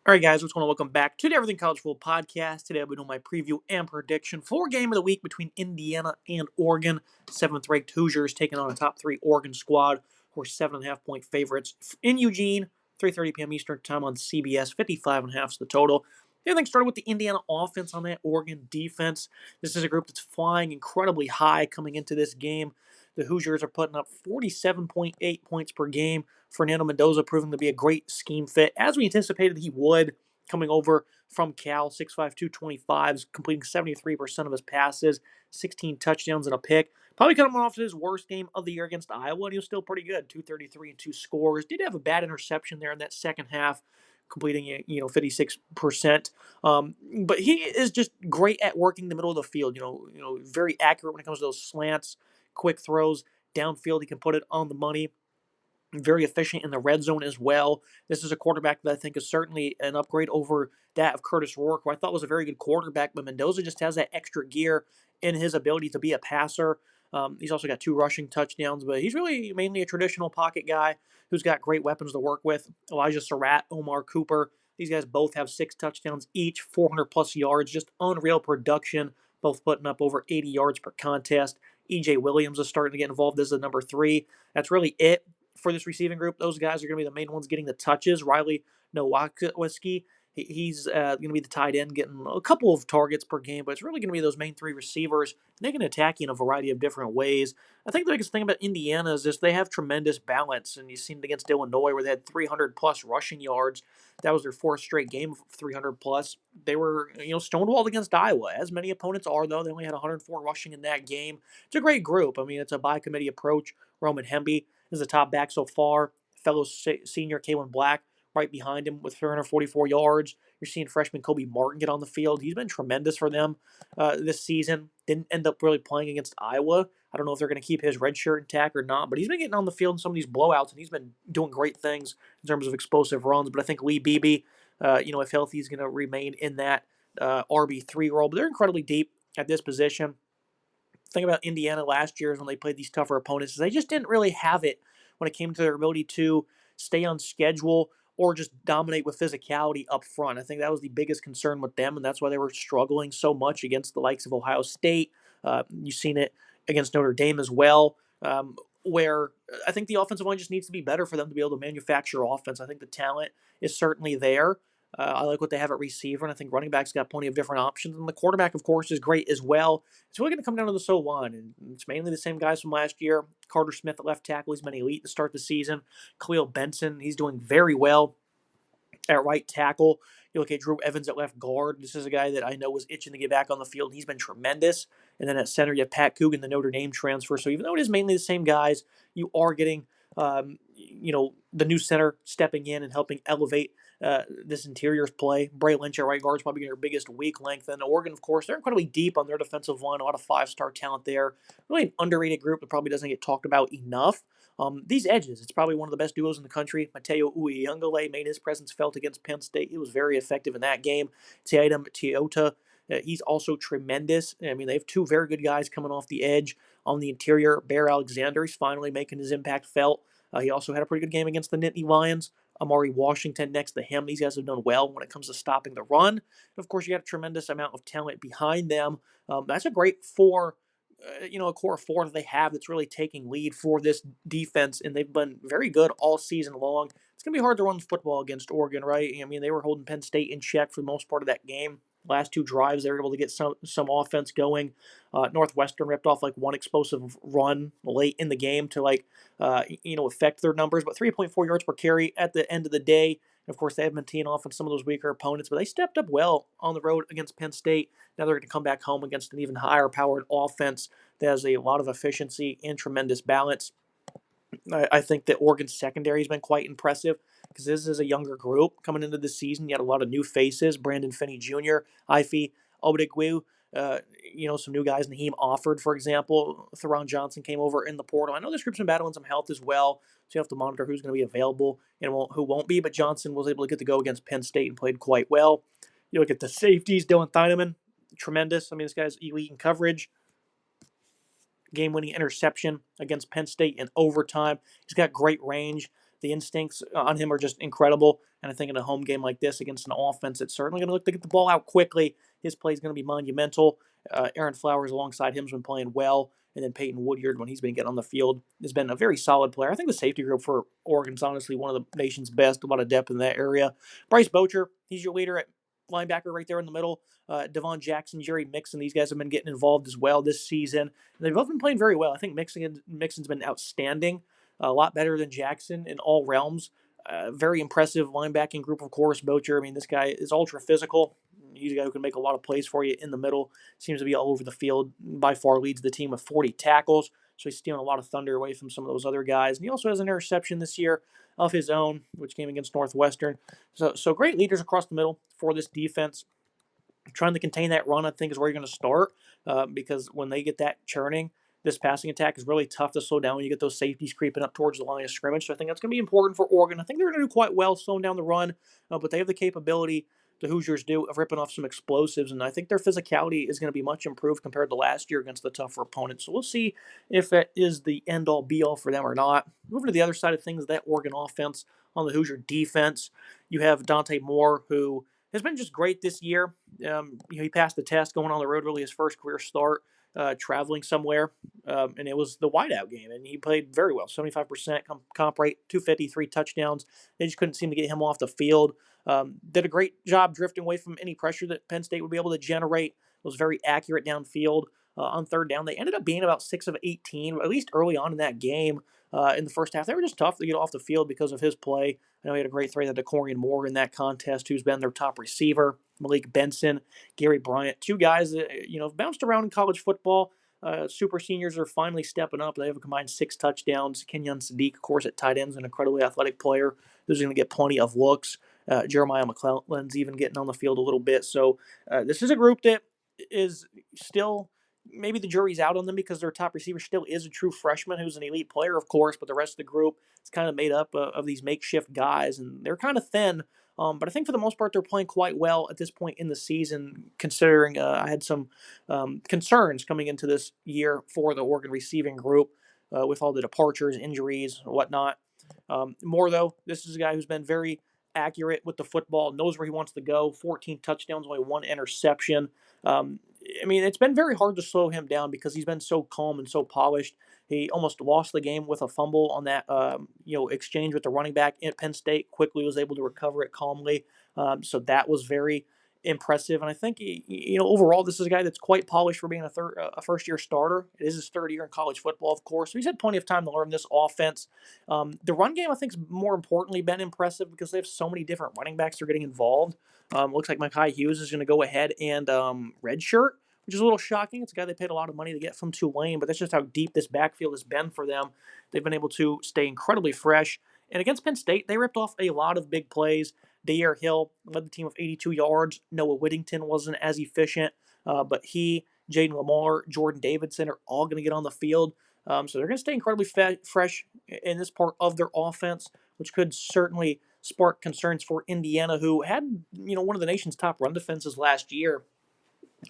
All right, guys, what's going on? Welcome back to the Everything College Football podcast. Today I'll be doing my preview and prediction for game of the week between Indiana and Oregon. Seventh-ranked Hoosiers taking on a top-3 Oregon squad who are 7.5-point favorites in Eugene. 3:30 p.m. Eastern Time on CBS. 55.5 is the total. Everything started with the Indiana offense on that Oregon defense. This is a group that's flying incredibly high coming into this game. The Hoosiers are putting up 47.8 points per game. Fernando Mendoza proving to be a great scheme fit, as we anticipated he would, coming over from Cal, 6'5", 225, completing 73% of his passes, 16 touchdowns and a pick. Probably coming off his worst game of the year against Iowa, and he was still pretty good, 233 and 2 scores. Did have a bad interception there in that second half, completing 56%. But he is just great at working the middle of the field. Very accurate when it comes to those slants, quick throws downfield. He can put it on the money. Very efficient in the red zone as well. This is a quarterback that I think is certainly an upgrade over that of Curtis Rourke, who I thought was a very good quarterback, but Mendoza just has that extra gear in his ability to be a passer. He's also got 2 rushing touchdowns, but he's really mainly a traditional pocket guy who's got great weapons to work with. Elijah Surratt, Omar Cooper, these guys both have 6 touchdowns each, 400-plus yards, just unreal production, both putting up over 80 yards per contest. E.J. Williams is starting to get involved as the number 3. That's really it for this receiving group. Those guys are going to be the main ones getting the touches. Riley Nowakoski, he's going to be the tight end, getting a couple of targets per game, but it's really going to be those main 3 receivers. And they can attack you in a variety of different ways. I think the biggest thing about Indiana is just they have tremendous balance, and you've seen it against Illinois where they had 300-plus rushing yards. That was their 4th straight game of 300-plus. They were, stonewalled against Iowa, as many opponents are, though. They only had 104 rushing in that game. It's a great group. I mean, it's a by-committee approach. Roman Hemby is the top back so far. Fellow senior Kalen Black right behind him with 344 yards. You're seeing freshman Kobe Martin get on the field. He's been tremendous for them this season. Didn't end up really playing against Iowa. I don't know if they're going to keep his red shirt intact or not, but he's been getting on the field in some of these blowouts, and he's been doing great things in terms of explosive runs. But I think Lee Beebe, if healthy, is going to remain in that RB3 role. But they're incredibly deep at this position. Thing about Indiana last year is when they played these tougher opponents, they just didn't really have it when it came to their ability to stay on schedule or just dominate with physicality up front. I think that was the biggest concern with them, and that's why they were struggling so much against the likes of Ohio State. You've seen it against Notre Dame as well, where I think the offensive line just needs to be better for them to be able to manufacture offense. I think the talent is certainly there. I like what they have at receiver, and I think running backs got plenty of different options. And the quarterback, of course, is great as well. It's really going to come down to the line, and it's mainly the same guys from last year. Carter Smith at left tackle, he's been elite to start the season. Khalil Benson, he's doing very well at right tackle. You look at Drew Evans at left guard. This is a guy that I know was itching to get back on the field. He's been tremendous. And then at center, you have Pat Coogan, the Notre Dame transfer. So even though it is mainly the same guys, you are getting, the new center stepping in and helping elevate this interior's play. Bray Lynch at right guard is probably their biggest weak length. And Oregon, of course, they're incredibly deep on their defensive line. A lot of 5-star talent there. Really an underrated group that probably doesn't get talked about enough. These edges, it's probably one of the best duos in the country. Mateo Uyungale made his presence felt against Penn State. He was very effective in that game. Tatum Teota, he's also tremendous. I mean, they have 2 very good guys coming off the edge on the interior. Bear Alexander, he's finally making his impact felt. He also had a pretty good game against the Nittany Lions. Amari Washington next to him. These guys have done well when it comes to stopping the run. And of course, you got a tremendous amount of talent behind them. That's a great a core 4 that they have that's really taking lead for this defense, and they've been very good all season long. It's going to be hard to run football against Oregon, right? I mean, they were holding Penn State in check for the most part of that game. Last 2 drives, they were able to get some offense going. Northwestern ripped off like one explosive run late in the game to affect their numbers, but 3.4 yards per carry at the end of the day. And of course, they have been teeing off on some of those weaker opponents, but they stepped up well on the road against Penn State. Now they're going to come back home against an even higher powered offense that has a lot of efficiency and tremendous balance. I think that Oregon's secondary has been quite impressive because this is a younger group coming into the season. You had a lot of new faces: Brandon Finney Jr., Ife Odigwe, some new guys. Naheem Offord, for example. Theron Johnson came over in the portal. I know this group's been battling some health as well, so you have to monitor who's going to be available and who won't be. But Johnson was able to get to go against Penn State and played quite well. You look at the safeties: Dylan Thieneman, tremendous. I mean, this guy's elite in coverage. Game-winning interception against Penn State in overtime. He's got great range. The instincts on him are just incredible. And I think in a home game like this against an offense that's certainly going to look to get the ball out quickly, his play is going to be monumental. Aaron Flowers alongside him has been playing well. And then Peyton Woodyard, when he's been getting on the field, has been a very solid player. I think the safety group for Oregon's honestly one of the nation's best. A lot of depth in that area. Bryce Bocher, he's your leader at linebacker right there in the middle. Devon Jackson, Jerry Mixon, these guys have been getting involved as well this season. And they've both been playing very well. I think Mixon's been outstanding, a lot better than Jackson in all realms. Very impressive linebacking group, of course. Bocher, I mean, this guy is ultra physical. He's a guy who can make a lot of plays for you in the middle. Seems to be all over the field. By far leads the team with 40 tackles. So he's stealing a lot of thunder away from some of those other guys. And he also has an interception this year of his own, which came against Northwestern. So great leaders across the middle for this defense. Trying to contain that run, I think, is where you're going to start because when they get that churning, this passing attack is really tough to slow down when you get those safeties creeping up towards the line of scrimmage. So I think that's going to be important for Oregon. I think they're going to do quite well slowing down the run, but they have the capability, the Hoosiers do, of ripping off some explosives, and I think their physicality is going to be much improved compared to last year against the tougher opponents. So we'll see if that is the end-all, be-all for them or not. Moving to the other side of things, that Oregon offense on the Hoosier defense, you have Dante Moore, who has been just great this year. He passed the test going on the road, really his first career start, traveling somewhere, and it was the whiteout game, and he played very well, 75% comp rate, 253 touchdowns. They just couldn't seem to get him off the field. Did a great job drifting away from any pressure that Penn State would be able to generate. Was very accurate downfield. On third down, they ended up being about 6 of 18, at least early on in that game. In the first half, they were just tough to get off the field because of his play. I know he had a great throw to Corian Moore in that contest, who's been their top receiver. Malik Benson, Gary Bryant, two guys that bounced around in college football. Super seniors are finally stepping up. They have a combined 6 touchdowns. Kenyon Sadiq, of course, at tight ends, an incredibly athletic player who's going to get plenty of looks. Jeremiah McClellan's even getting on the field a little bit. So this is a group that is still, maybe the jury's out on them because their top receiver still is a true freshman who's an elite player, of course, but the rest of the group is kind of made up of these makeshift guys, and they're kind of thin. But I think for the most part, they're playing quite well at this point in the season, considering I had some concerns coming into this year for the Oregon receiving group with all the departures, injuries, whatnot. Moore, though, this is a guy who's been very accurate with the football, knows where he wants to go, 14 touchdowns, only 1 interception. I mean, it's been very hard to slow him down because he's been so calm and so polished. He almost lost the game with a fumble on that, exchange with the running back at Penn State. Quickly was able to recover it calmly. So that was very impressive. And I think, overall, this is a guy that's quite polished for being a first-year starter. It is his third year in college football, of course. So he's had plenty of time to learn this offense. The run game, I think, has more importantly been impressive because they have so many different running backs that are getting involved. Looks like Mekhi Hughes is going to go ahead and redshirt, which is a little shocking. It's a guy they paid a lot of money to get from Tulane, but that's just how deep this backfield has been for them. They've been able to stay incredibly fresh. And against Penn State, they ripped off a lot of big plays. Dayer Hill led the team with 82 yards. Noah Whittington wasn't as efficient, but he, Jaden Lamar, Jordan Davidson are all going to get on the field. So they're going to stay incredibly fresh in this part of their offense, which could certainly spark concerns for Indiana, who had one of the nation's top run defenses last year.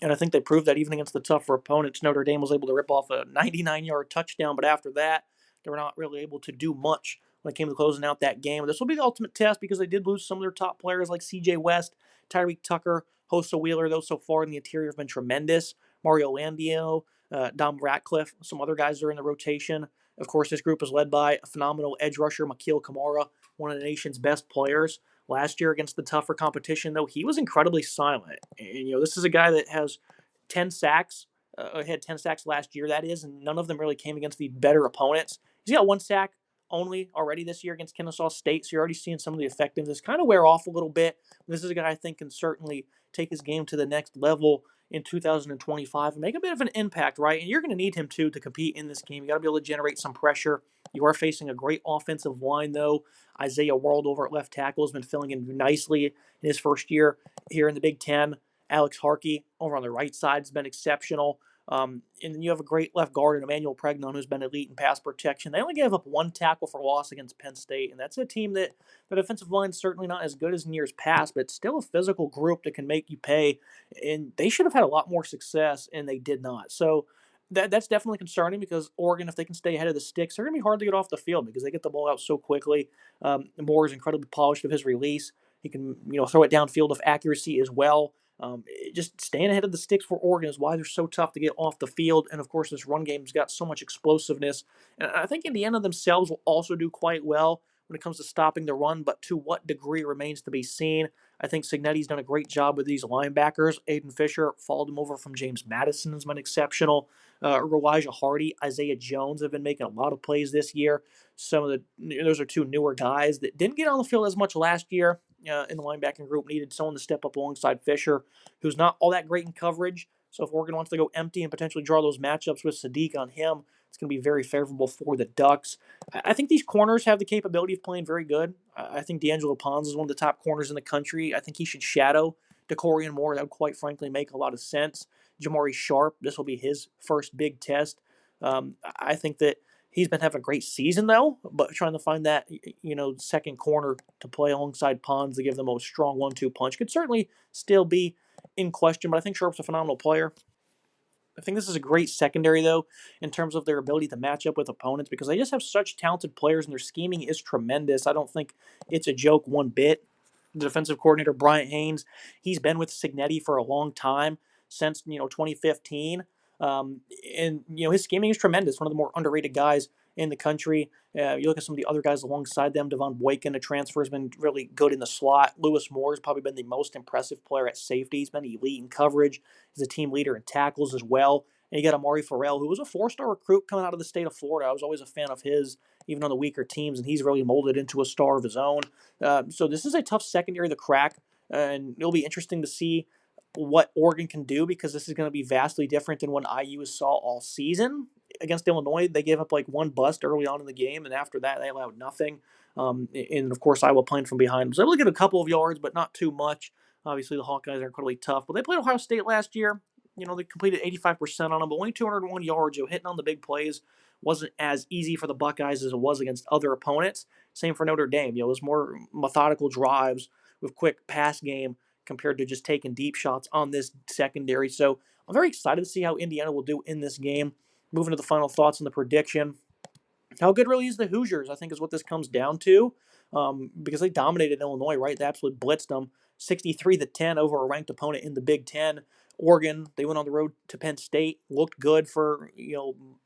And I think they proved that even against the tougher opponents. Notre Dame was able to rip off a 99-yard touchdown, but after that, they were not really able to do much when it came to closing out that game. This will be the ultimate test because they did lose some of their top players like C.J. West, Tyreek Tucker, Hosa Wheeler. Those so far in the interior have been tremendous. Mario Landio, Dom Ratcliffe, some other guys are in the rotation. Of course, this group is led by a phenomenal edge rusher, Makil Kamara, one of the nation's best players. Last year against the tougher competition, though, he was incredibly silent. And, this is a guy that has 10 sacks. Had 10 sacks last year, that is, and none of them really came against the better opponents. He's got 1 sack only already this year against Kennesaw State, so you're already seeing some of the effectiveness kind of wear off a little bit. This is a guy I think can certainly take his game to the next level in 2025 and make a bit of an impact, right? And you're going to need him, too, to compete in this game. You got to be able to generate some pressure. You are facing a great offensive line, though. Isaiah World over at left tackle has been filling in nicely in his first year here in the Big Ten. Alex Harkey over on the right side has been exceptional. And then you have a great left guard in Emmanuel Pregnon, who's been elite in pass protection. They only gave up 1 tackle for loss against Penn State, and that's a team that the defensive line is certainly not as good as in years past, but still a physical group that can make you pay. And they should have had a lot more success, and they did not. So That's definitely concerning because Oregon, if they can stay ahead of the sticks, they're going to be hard to get off the field because they get the ball out so quickly. Moore is incredibly polished of his release. He can throw it downfield with accuracy as well. Just staying ahead of the sticks for Oregon is why they're so tough to get off the field. And of course, this run game's got so much explosiveness. And I think Indiana themselves will also do quite well when it comes to stopping the run, but to what degree remains to be seen. I think Signetti's done a great job with these linebackers. Aiden Fisher followed him over from James Madison has been exceptional. Elijah Hardy, Isaiah Jones have been making a lot of plays this year. Those are two newer guys that didn't get on the field as much last year in the linebacking group. Needed someone to step up alongside Fisher, who's not all that great in coverage. So if Oregon wants to go empty and potentially draw those matchups with Sadiq on him, it's going to be very favorable for the Ducks. I think these corners have the capability of playing very good. I think D'Angelo Pons is one of the top corners in the country. I think he should shadow DeCorian Moore. That would quite frankly make a lot of sense. Jamari Sharp, this will be his first big test. I think that he's been having a great season though, but trying to find that second corner to play alongside Pons to give them a strong 1-2 punch could certainly still be in question. But I think Sharp's a phenomenal player. I think this is a great secondary, though, in terms of their ability to match up with opponents because they just have such talented players and their scheming is tremendous. I don't think it's a joke one bit. The defensive coordinator, Bryant Haynes, he's been with Signetti for a long time, since 2015. And his scheming is tremendous. One of the more underrated guys in the country. You look at some of the other guys alongside them. Devon Boykin, a transfer, has been really good in the slot. Lewis Moore has probably been the most impressive player at safety. He's been elite in coverage. He's a team leader in tackles as well. And you got Amari Farrell, who was a four-star recruit coming out of the state of Florida. I was always a fan of his, even on the weaker teams, and he's really molded into a star of his own. So this is a tough secondary to crack, and it'll be interesting to see what Oregon can do because this is going to be vastly different than what IU saw all season. Against Illinois, they gave up like one bust early on in the game, and after that, they allowed nothing. And of course, Iowa playing from behind was able to get a couple of yards, but not too much. Obviously, the Hawkeyes are incredibly tough, but they played Ohio State last year. They completed 85% on them, but only 201 yards. Hitting on the big plays wasn't as easy for the Buckeyes as it was against other opponents. Same for Notre Dame. It was more methodical drives with quick pass game compared to just taking deep shots on this secondary. So I'm very excited to see how Indiana will do in this game. Moving to the final thoughts on the prediction. How good really is the Hoosiers, I think, is what this comes down to. Because they dominated Illinois, right? They absolutely blitzed them 63-10 over a ranked opponent in the Big Ten. Oregon, they went on the road to Penn State, looked good for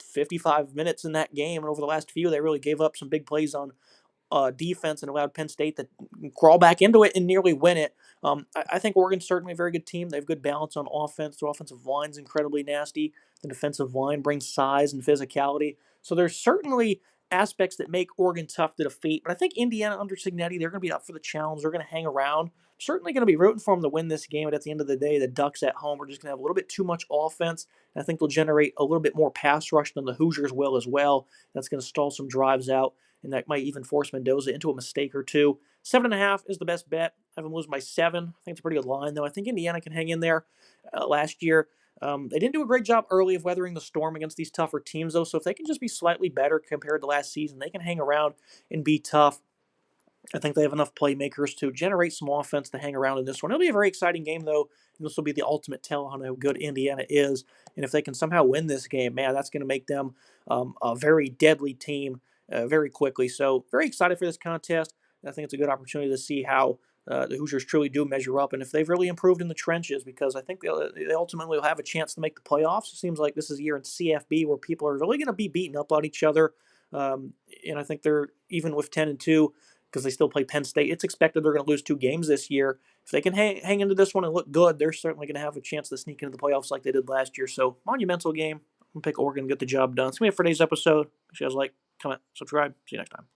55 minutes in that game, and over the last few, they really gave up some big plays on defense and allowed Penn State to crawl back into it and nearly win it. I think Oregon's certainly a very good team. They have good balance on offense. Their offensive line's incredibly nasty. The defensive line brings size and physicality. So there's certainly aspects that make Oregon tough to defeat. But I think Indiana under Signetti, they're going to be up for the challenge. They're going to hang around. Certainly going to be rooting for them to win this game. But at the end of the day, the Ducks at home are just going to have a little bit too much offense. And I think they'll generate a little bit more pass rush than the Hoosiers will as well. That's going to stall some drives out, and that might even force Mendoza into a mistake or two. 7.5 is the best bet. I have them losing by 7. I think it's a pretty good line, though. I think Indiana can hang in there. Last year, they didn't do a great job early of weathering the storm against these tougher teams, though. So if they can just be slightly better compared to last season, they can hang around and be tough. I think they have enough playmakers to generate some offense to hang around in this one. It'll be a very exciting game, though. And this will be the ultimate tell on how good Indiana is. And if they can somehow win this game, man, that's going to make them a very deadly team very quickly. So very excited for this contest. I think it's a good opportunity to see how the Hoosiers truly do measure up and if they've really improved in the trenches, because I think they ultimately will have a chance to make the playoffs. It seems like this is a year in CFB where people are really going to be beating up on each other. And I think they're, even with 10-2, because they still play Penn State, it's expected they're going to lose 2 games this year. If they can hang into this one and look good, they're certainly going to have a chance to sneak into the playoffs like they did last year. So, monumental game. I'm going to pick Oregon to get the job done. That's going to be it for today's episode. If you guys like, comment, subscribe. See you next time.